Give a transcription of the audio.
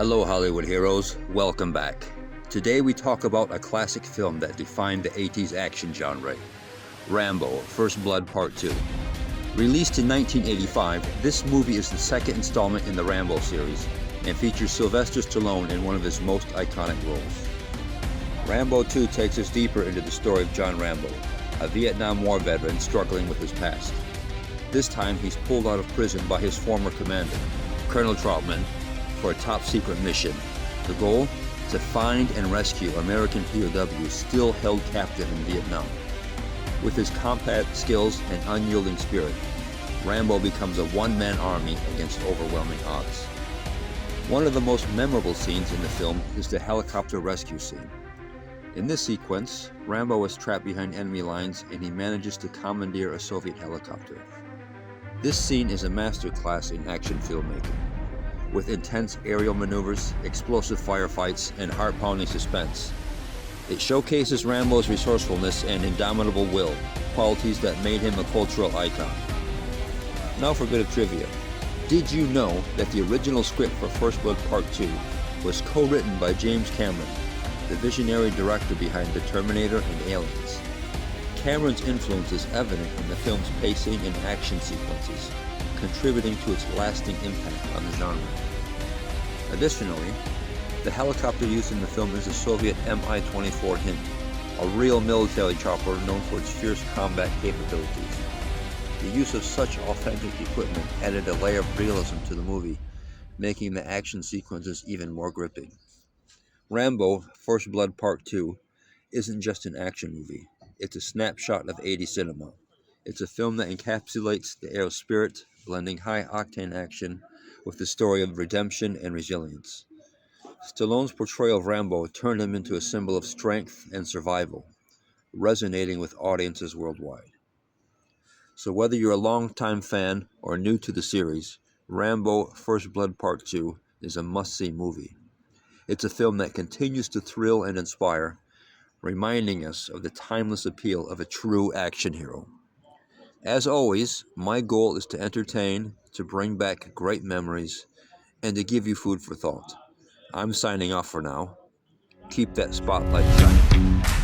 Hello Hollywood heroes, welcome back. Today we talk about a classic film that defined the 80s action genre, Rambo, First Blood Part 2. Released in 1985, this movie is the second installment in the Rambo series and features Sylvester Stallone in one of his most iconic roles. Rambo 2 takes us deeper into the story of John Rambo, a Vietnam War veteran struggling with his past. This time he's pulled out of prison by his former commander, Colonel Trautman, for a top-secret mission. The goal? To find and rescue American POWs still held captive in Vietnam. With his combat skills and unyielding spirit, Rambo becomes a one-man army against overwhelming odds. One of the most memorable scenes in the film is the helicopter rescue scene. In this sequence, Rambo is trapped behind enemy lines and he manages to commandeer a Soviet helicopter. This scene is a masterclass in action filmmaking, with intense aerial maneuvers, explosive firefights, and heart-pounding suspense. It showcases Rambo's resourcefulness and indomitable will, qualities that made him a cultural icon. Now for a bit of trivia. Did you know that the original script for First Blood Part 2 was co-written by James Cameron, the visionary director behind The Terminator and Aliens? Cameron's influence is evident in the film's pacing and action sequences, contributing to its lasting impact on the genre. Additionally, the helicopter used in the film is a Soviet Mi-24 Hind, a real military chopper known for its fierce combat capabilities. The use of such authentic equipment added a layer of realism to the movie, making the action sequences even more gripping. Rambo, First Blood Part 2 isn't just an action movie, it's a snapshot of 80s cinema. It's a film that encapsulates the era of spirit, blending high-octane action with the story of redemption and resilience. Stallone's portrayal of Rambo turned him into a symbol of strength and survival, resonating with audiences worldwide. So whether you're a longtime fan or new to the series, Rambo First Blood Part 2 is a must-see movie. It's a film that continues to thrill and inspire, reminding us of the timeless appeal of a true action hero. As always, my goal is to entertain, to bring back great memories, and to give you food for thought. I'm signing off for now. Keep that spotlight shining.